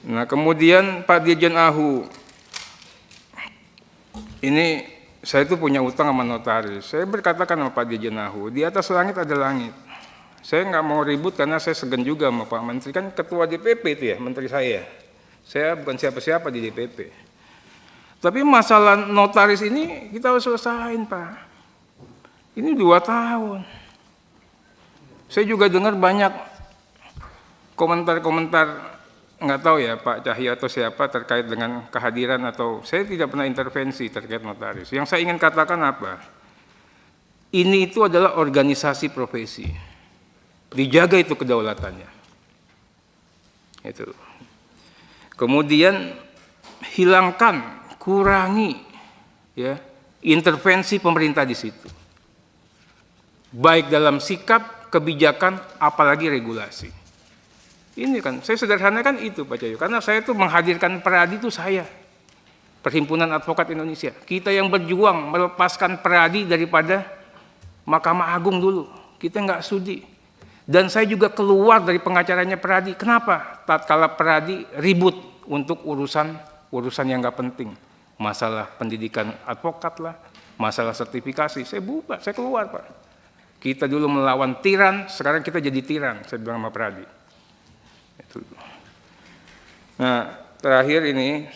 Nah, kemudian Pak Dirjen Ahu, ini saya itu punya utang sama notaris. Saya berkatakan sama Pak Dirjen Ahu, di atas langit ada langit. Saya nggak mau ribut karena saya segan juga sama Pak Menteri, kan ketua DPP itu ya, menteri saya. Saya bukan siapa-siapa di DPP. Tapi masalah notaris ini kita harus selesain, Pak. Ini 2 tahun. Saya juga dengar banyak komentar-komentar, nggak tahu ya Pak Cahyo atau siapa terkait dengan kehadiran, atau saya tidak pernah intervensi terkait notaris. Yang saya ingin katakan apa? Ini itu adalah organisasi profesi. Dijaga itu kedaulatannya. Itu. Kemudian hilangkan, kurangi ya intervensi pemerintah di situ. Baik dalam sikap, kebijakan, apalagi regulasi. Ini kan, saya sederhanakan itu Pak Cahyo, karena saya itu menghadirkan Peradi itu saya, Perhimpunan Advokat Indonesia. Kita yang berjuang melepaskan Peradi daripada Mahkamah Agung dulu, kita nggak sudi. Dan saya juga keluar dari pengacaranya Peradi. Kenapa? Tatkala Peradi ribut untuk urusan yang nggak penting, masalah pendidikan advokat lah, masalah sertifikasi, saya bubar, saya keluar Pak. Kita dulu melawan tiran, sekarang kita jadi tiran, saya bilang sama Peradi. Itu. Nah, terakhir ini,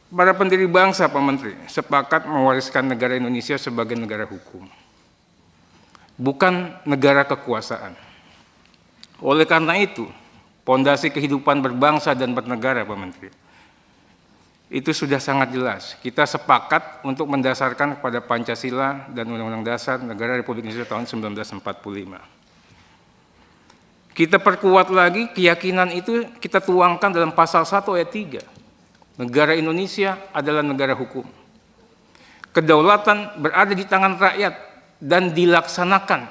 para pendiri bangsa, Pak Menteri, sepakat mewariskan negara Indonesia sebagai negara hukum, bukan negara kekuasaan. Oleh karena itu, pondasi kehidupan berbangsa dan bernegara, Pak Menteri, itu sudah sangat jelas. Kita sepakat untuk mendasarkan kepada Pancasila dan Undang-Undang Dasar Negara Republik Indonesia tahun 1945. Kita perkuat lagi keyakinan itu, kita tuangkan dalam pasal 1 ayat 3. Negara Indonesia adalah negara hukum. Kedaulatan berada di tangan rakyat dan dilaksanakan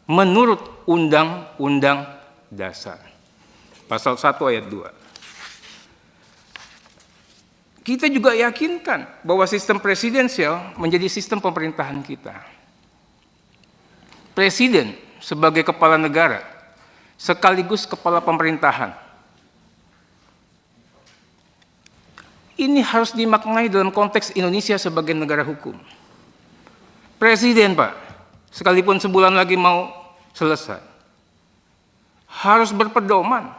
menurut Undang-Undang Dasar. Pasal 1 ayat 2. Kita juga yakinkan bahwa sistem presidensial menjadi sistem pemerintahan kita. Presiden sebagai kepala negara sekaligus kepala pemerintahan. Ini harus dimaknai dalam konteks Indonesia sebagai negara hukum. Presiden, Pak, sekalipun sebulan lagi mau selesai, harus berpedoman,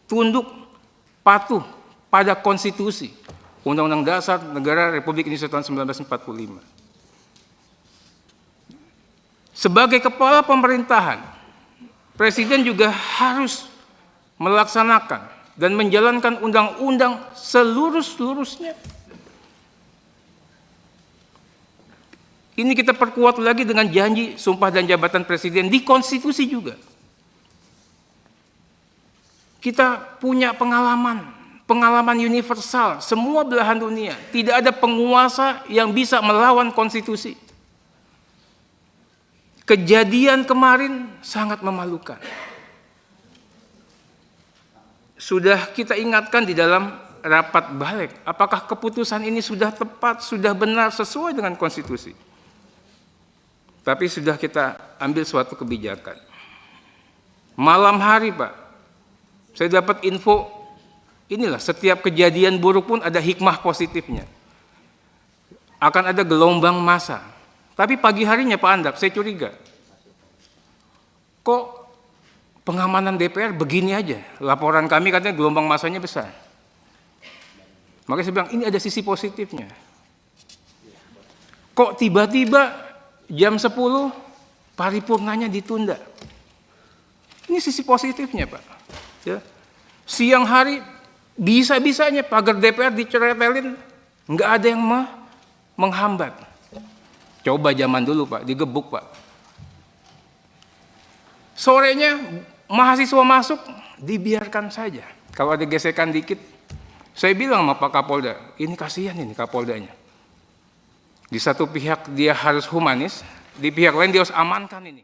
tunduk, patuh pada konstitusi, Undang-Undang Dasar Negara Republik Indonesia tahun 1945. Sebagai kepala pemerintahan, Presiden juga harus melaksanakan dan menjalankan undang-undang seluruh-seluruhnya. Ini kita perkuat lagi dengan janji sumpah dan jabatan Presiden di konstitusi juga. Kita punya pengalaman universal, semua belahan dunia. Tidak ada penguasa yang bisa melawan konstitusi. Kejadian kemarin sangat memalukan. Sudah kita ingatkan di dalam rapat balik, apakah keputusan ini sudah tepat, sudah benar, sesuai dengan konstitusi. Tapi sudah kita ambil suatu kebijakan. Malam hari, Pak, saya dapat info, inilah setiap kejadian buruk pun ada hikmah positifnya. Akan ada gelombang massa. Tapi pagi harinya Pak Andap, saya curiga. Kok pengamanan DPR begini aja? Laporan kami katanya gelombang massanya besar. Makanya saya bilang ini ada sisi positifnya. Kok tiba-tiba jam 10 paripurnanya ditunda? Ini sisi positifnya, Pak. Ya. Siang hari bisa-bisanya pagar DPR diceretelin, nggak ada yang menghambat. Coba zaman dulu, Pak, digebuk, Pak. Sorenya mahasiswa masuk, dibiarkan saja. Kalau ada gesekan dikit, saya bilang sama Pak Kapolda, ini kasihan ini Kapoldanya. Di satu pihak dia harus humanis, di pihak lain dia harus amankan ini.